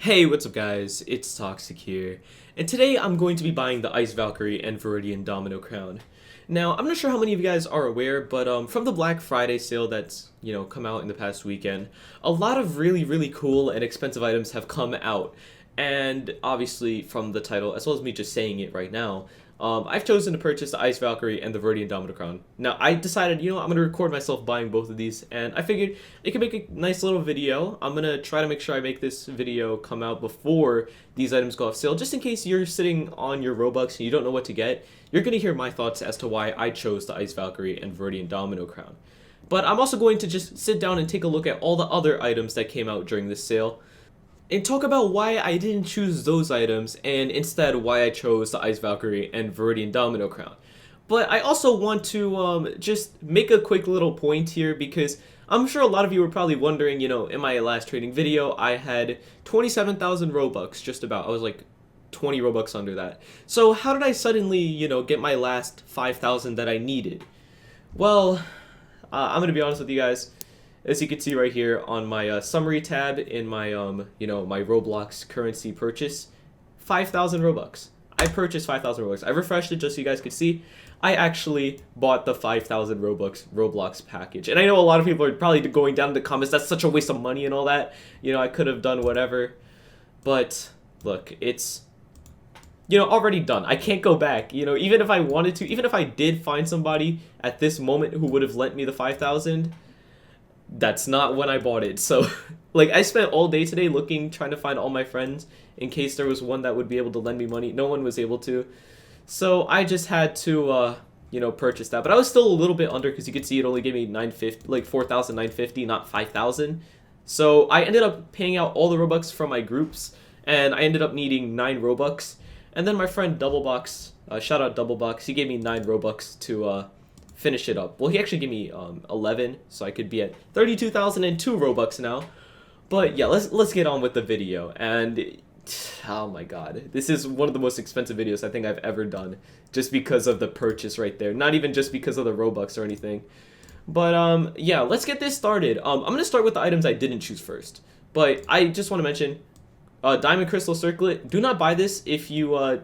Hey, what's up guys? It's Toxic here, and today I'm going to be buying the Ice Valkyrie and Viridian Domino crown. Now, I'm not sure how many of you guys are aware, but from the Black Friday sale that's, come out in the past weekend, a lot of really cool and expensive items have come out. And obviously from the title, as well as me just saying it right now, I've chosen to purchase the Ice Valkyrie and the Viridian Domino crown. Now, I decided, I'm going to record myself buying both of these, and I figured it could make a nice little video. I'm going to try to make sure I make this video come out before these items go off sale, just in case you're sitting on your Robux and you don't know what to get. You're going to hear my thoughts as to why I chose the Ice Valkyrie and Viridian Domino crown. But I'm also going to just sit down and take a look at all the other items that came out during this sale, and talk about why I didn't choose those items and instead why I chose the Ice Valkyrie and Viridian Domino crown. But I also want to just make a quick little point here, because I'm sure a lot of you were probably wondering, in my last trading video I had 27,000 Robux, just about. I was like 20 Robux under that. So how did I suddenly, get my last 5,000 that I needed? Well, I'm gonna be honest with you guys. As you can see right here on my summary tab in my my Roblox currency purchase, 5,000 Robux. I purchased 5,000 Robux. I refreshed it just so you guys could see. I actually bought the 5,000 Roblox package. And I know a lot of people are probably going down in the comments, that's such a waste of money and all that. I could have done whatever. But look, it's already done. I can't go back. Even if I wanted to, even if I did find somebody at this moment who would have lent me the 5,000, that's not when I bought it. So like, I spent all day today trying to find all my friends in case there was one that would be able to lend me money. No one was able to, so I just had to purchase that. But I was still a little bit under, because you could see it only gave me 950, like 4,950, not 5,000. So I ended up paying out all the Robux from my groups, and I ended up needing 9 Robux. And then my friend Doublebox, shout out Doublebox, he gave me 9 Robux to finish it up. Well, he actually gave me 11, so I could be at 32,002 Robux now. But yeah, let's get on with the video. And oh my god, this is one of the most expensive videos I think I've ever done, just because of the purchase right there. Not even just because of the Robux or anything. But yeah, let's get this started. I'm gonna start with the items I didn't choose first. But I just want to mention, Diamond Crystal Circlet. Do not buy this if you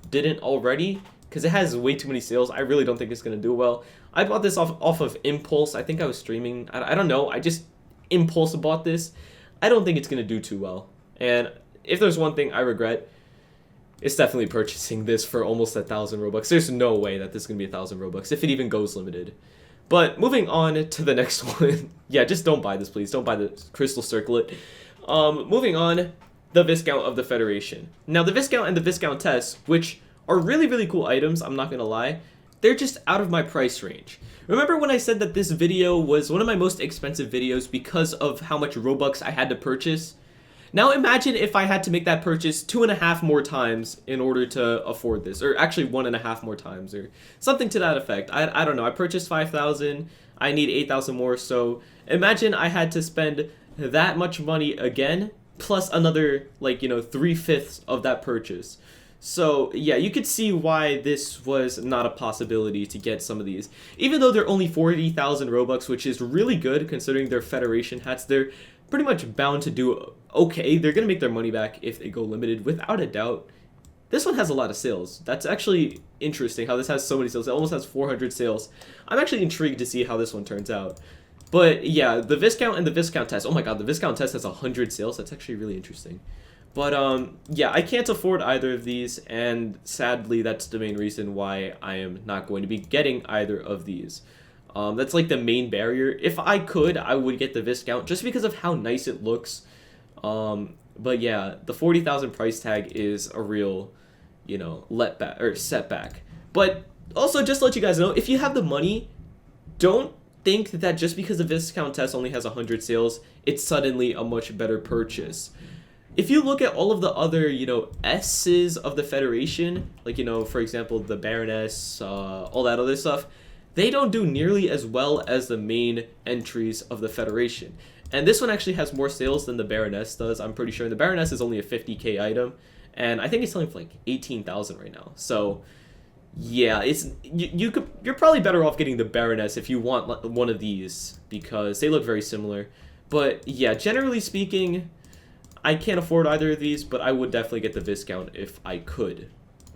didn't already, because it has way too many sales. I really don't think it's going to do well. I bought this off of Impulse. I think I was streaming. I don't know. I just Impulse bought this. I don't think it's going to do too well. And if there's one thing I regret, it's definitely purchasing this for almost 1,000 Robux. There's no way that this is going to be 1,000 Robux, if it even goes limited. But moving on to the next one. Yeah, just don't buy this, please. Don't buy the Crystal Circlet. Moving on, the Viscount of the Federation. Now, the Viscount and the Viscountess, which are really cool items, I'm not gonna lie, they're just out of my price range. Remember when I said that this video was one of my most expensive videos because of how much Robux I had to purchase? Now imagine if I had to make that purchase 2.5 more times in order to afford this, or actually 1.5 more times, or something to that effect. I don't know, I purchased 5,000, I need 8,000 more, so imagine I had to spend that much money again, plus another, 3/5 of that purchase. So yeah, you could see why this was not a possibility to get some of these. Even though they're only 40,000 Robux, which is really good considering their Federation hats, they're pretty much bound to do okay. They're going to make their money back if they go limited, without a doubt. This one has a lot of sales. That's actually interesting how this has so many sales. It almost has 400 sales. I'm actually intrigued to see how this one turns out. But yeah, the Viscount and the Viscountess. Oh my god, the Viscountess has 100 sales. That's actually really interesting. But yeah, I can't afford either of these, and sadly that's the main reason why I am not going to be getting either of these. That's like the main barrier. If I could, I would get the Viscount just because of how nice it looks. But yeah, the 40,000 price tag is a real, letback or setback. But also, just to let you guys know, if you have the money, don't think that just because the Viscountess only has 100 sales, it's suddenly a much better purchase. If you look at all of the other, S's of the Federation, like, for example, the Baroness, all that other stuff, they don't do nearly as well as the main entries of the Federation. And this one actually has more sales than the Baroness does, I'm pretty sure. The Baroness is only a 50k item, and I think it's selling for like 18,000 right now. So yeah, you're probably better off getting the Baroness if you want one of these, because they look very similar. But yeah, generally speaking, I can't afford either of these, but I would definitely get the viscount if I could.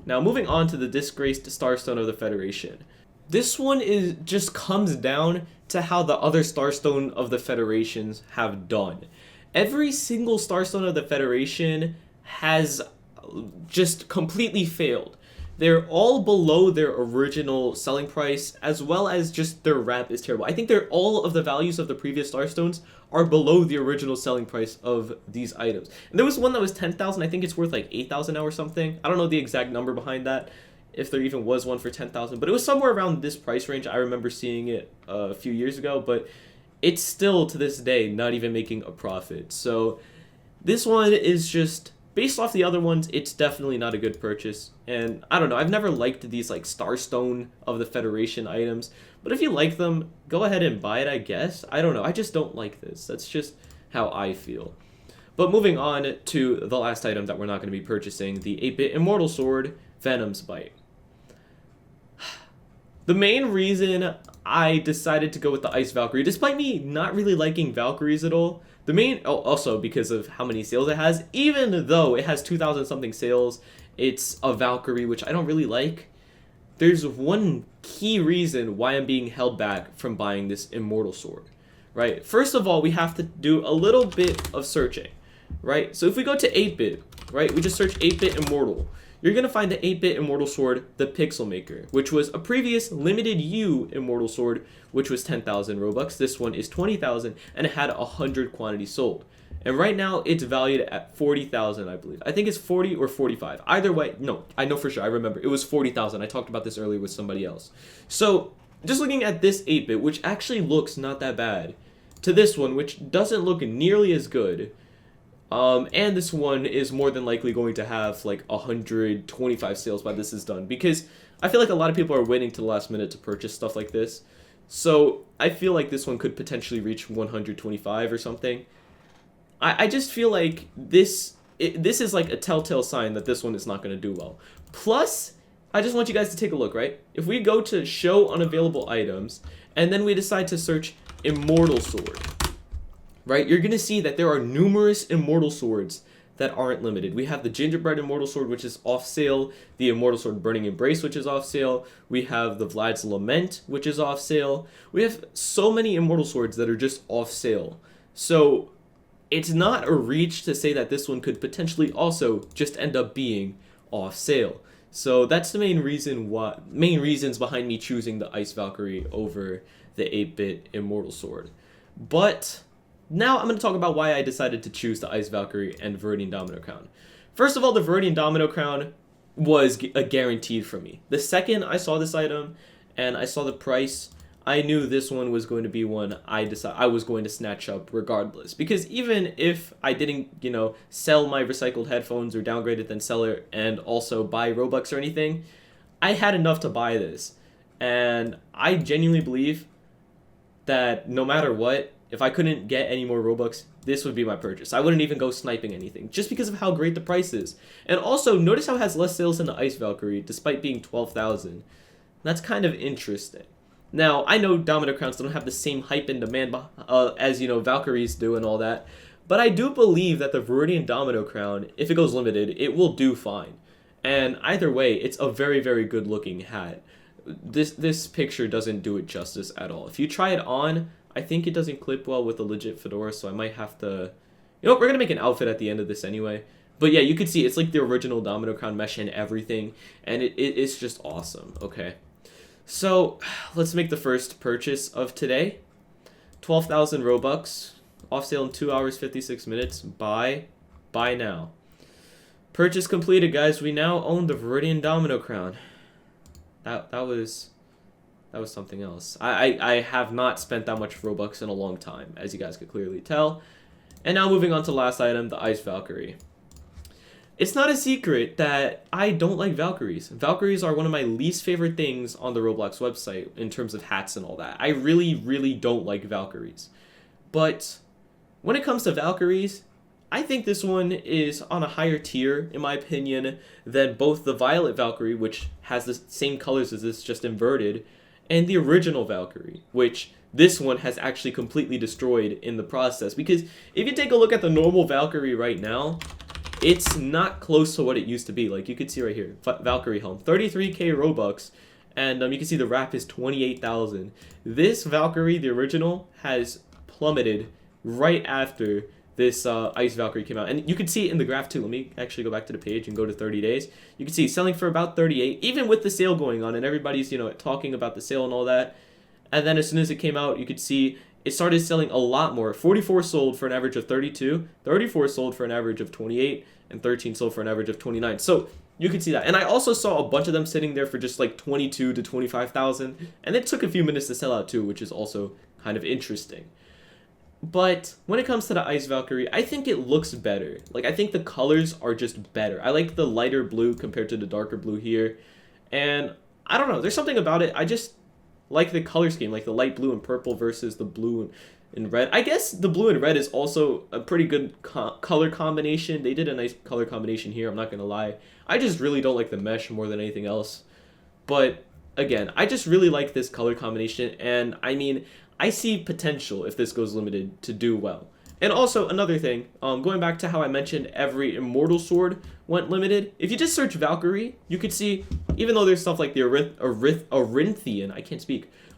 Now, moving on to the disgraced Starstone of the Federation. This one just comes down to how the other Starstone of the Federations have done. Every single Starstone of the Federation has just completely failed. They're all below their original selling price, as well as just their wrap is terrible. I think all of the values of the previous Starstones are below the original selling price of these items. And there was one that was 10,000. I think it's worth like 8,000 now or something. I don't know the exact number behind that, if there even was one for 10,000, but it was somewhere around this price range. I remember seeing it a few years ago, but it's still to this day not even making a profit. So this one is just, based off the other ones, it's definitely not a good purchase. And I don't know, I've never liked these like Starstone of the Federation items, but if you like them, go ahead and buy it, I guess. I don't know, I just don't like this. That's just how I feel. But moving on to the last item that we're not going to be purchasing, the 8-bit Immortal Sword, Venom's Bite. The main reason I decided to go with the Ice Valkyrie, despite me not really liking Valkyries at all, also because of how many sales it has, even though it has 2,000 something sales, it's a Valkyrie, which I don't really like. There's one key reason why I'm being held back from buying this Immortal Sword, right? First of all, we have to do a little bit of searching, right? So if we go to 8-bit, right, we just search 8-bit Immortal. You're going to find the 8-bit Immortal Sword, the Pixel Maker, which was a previous limited U Immortal Sword, which was 10,000 Robux. This one is 20,000, and it had 100 quantities sold. And right now, it's valued at 40,000, I believe. I think it's 40 or 45. Either way, no, I know for sure, I remember. It was 40,000. I talked about this earlier with somebody else. So, just looking at this 8-bit, which actually looks not that bad, to this one, which doesn't look nearly as good, and this one is more than likely going to have like 125 sales by this is done, because I feel like a lot of people are waiting to the last minute to purchase stuff like this. So I feel like this one could potentially reach 125 or something. I just feel like this is like a telltale sign that this one is not going to do well. Plus, I just want you guys to take a look, right? If we go to show unavailable items, and then we decide to search Immortal Sword, right, you're going to see that there are numerous Immortal Swords that aren't limited. We have the Gingerbread Immortal Sword, which is off sale, the Immortal Sword Burning Embrace, which is off sale, we have the Vlad's Lament, which is off sale. We have so many Immortal Swords that are just off sale. So it's not a reach to say that this one could potentially also just end up being off sale. So that's the main reasons behind me choosing the Ice Valkyrie over the 8-bit Immortal Sword. But now I'm going to talk about why I decided to choose the Ice Valkyrie and Viridian Domino Crown. First of all, the Viridian Domino Crown was a guaranteed for me. The second I saw this item and I saw the price, I knew this one was going to be one I was going to snatch up regardless. Because even if I didn't, sell my recycled headphones or downgrade it, then sell it and also buy Robux or anything, I had enough to buy this. And I genuinely believe that no matter what, if I couldn't get any more Robux, this would be my purchase. I wouldn't even go sniping anything, just because of how great the price is. And also, notice how it has less sales than the Ice Valkyrie, despite being 12,000. That's kind of interesting. Now, I know Domino Crowns don't have the same hype and demand as, Valkyries do and all that, but I do believe that the Viridian Domino Crown, if it goes limited, it will do fine. And either way, it's a very, very good looking hat. This picture doesn't do it justice at all. If you try it on, I think it doesn't clip well with a legit fedora, so I might have to... we're going to make an outfit at the end of this anyway. But yeah, you can see it's like the original Domino Crown mesh and everything, and it's just awesome, okay? So, let's make the first purchase of today. 12,000 Robux, off sale in 2 hours, 56 minutes. Buy now. Purchase completed, guys. We now own the Viridian Domino Crown. That was something else. I have not spent that much Robux in a long time, as you guys could clearly tell. And now moving on to the last item, the Ice Valkyrie. It's not a secret that I don't like Valkyries. Valkyries are one of my least favorite things on the Roblox website in terms of hats and all that. I really, really don't like Valkyries. But when it comes to Valkyries, I think this one is on a higher tier, in my opinion, than both the Violet Valkyrie, which has the same colors as this, just inverted, and the original Valkyrie, which this one has actually completely destroyed in the process. Because if you take a look at the normal Valkyrie right now, it's not close to what it used to be. Like you could see right here, Valkyrie helm, 33k Robux, and you can see the wrap is 28,000. This Valkyrie, the original, has plummeted right after this Ice Valkyrie came out. And you can see it in the graph too. Let me actually go back to the page and go to 30 days. You can see selling for about 38, even with the sale going on, and everybody's, you know, talking about the sale and all that. And then as soon as it came out, you could see it started selling a lot more. 44 sold for an average of 32, 34 sold for an average of 28, and 13 sold for an average of 29. So you can see that. And I also saw a bunch of them sitting there for just like 22 to 25,000, and it took a few minutes to sell out too, which is also kind of interesting. But when it comes to the Ice Valkyrie, I think it looks better. Like, I think the colors are just better. I like the lighter blue compared to the darker blue here. And I don't know, there's something about it. I just like the color scheme, like the light blue and purple versus the blue and red. I guess the blue and red is also a pretty good color combination. They did a nice color combination here, I'm not going to lie. I just really don't like the mesh more than anything else. But again, I just really like this color combination, and I mean, I see potential if this goes limited to do well. And also another thing, going back to how I mentioned every Immortal sword went limited, if you just search Valkyrie, you could see, even though there's stuff like the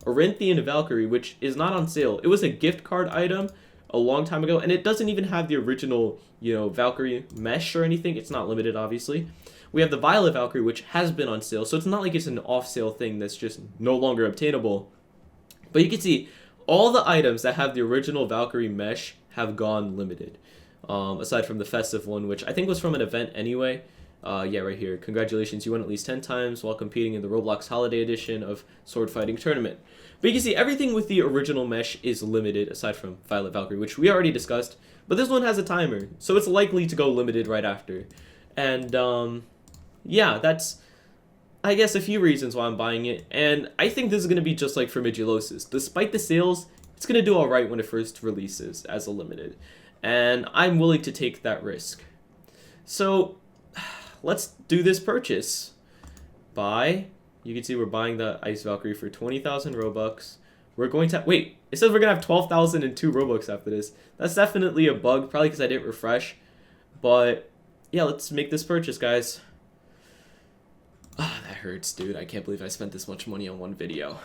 Orinthian Valkyrie, which is not on sale, it was a gift card item a long time ago, and it doesn't even have the original, you know, Valkyrie mesh or anything. It's not limited, obviously. We have the Violet Valkyrie, which has been on sale, so it's not like it's an off-sale thing that's just no longer obtainable. But you can see all the items that have the original Valkyrie mesh have gone limited, aside from the festive one, which I think was from an event anyway. Yeah, right here. Congratulations, you won at least 10 times while competing in the Roblox Holiday Edition of Sword Fighting Tournament. But you can see everything with the original mesh is limited, aside from Violet Valkyrie, which we already discussed. But this one has a timer, so it's likely to go limited right after. And yeah, that's, I guess, a few reasons why I'm buying it. And I think this is going to be just like Formigelosis. Despite the sales, it's going to do alright when it first releases as a limited. And I'm willing to take that risk. So let's do this purchase. Buy. You can see we're buying the Ice Valkyrie for 20,000 Robux. We're going to... Wait, it says we're going to have 12,002 Robux after this. That's definitely a bug, probably because I didn't refresh. But yeah, let's make this purchase, guys. Ah, that hurts, dude. I can't believe I spent this much money on one video.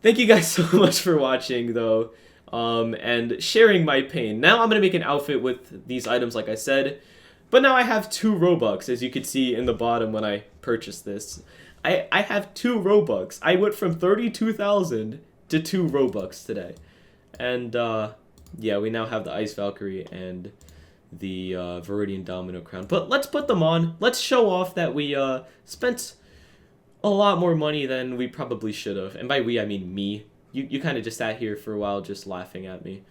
Thank you guys so much for watching, though, and sharing my pain. Now I'm going to make an outfit with these items, like I said. But now I have 2 Robux, as you can see in the bottom when I purchased this. I have 2 Robux. I went from 32,000 to 2 Robux today. And, yeah, we now have the Ice Valkyrie and the Viridian Domino crown. But let's put them on. Let's show off that we spent a lot more money than we probably should have. And by we, I mean me. You kind of just sat here for a while just laughing at me.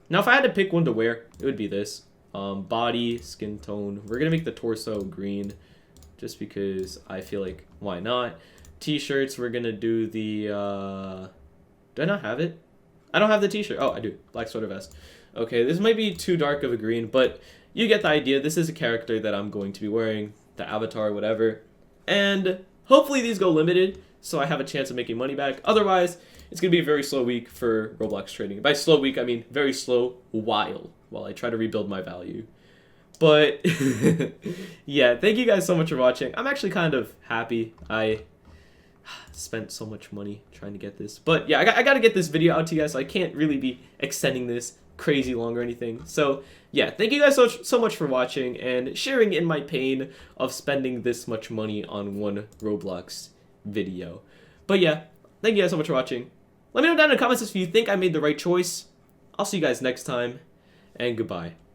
Now, if I had to pick one to wear, it would be this. Body, skin tone. We're going to make the torso green just because I feel like, why not? T-shirts, we're going to do the... do I not have it? I don't have the t-shirt. Oh, I do. Black sweater vest. Okay, this might be too dark of a green, but you get the idea. This is a character that I'm going to be wearing, the avatar, whatever. And hopefully these go limited, so I have a chance of making money back. Otherwise, it's going to be a very slow week for Roblox trading. By slow week, I mean very slow while I try to rebuild my value. But, yeah, thank you guys so much for watching. I'm actually kind of happy. I spent so much money trying to get this. But, yeah, I got to get this video out to you guys, so I can't really be extending this crazy long or anything. So, yeah, thank you guys so much for watching and sharing in my pain of spending this much money on one Roblox video. But, yeah, thank you guys so much for watching. Let me know down in the comments if you think I made the right choice. I'll see you guys next time, and goodbye.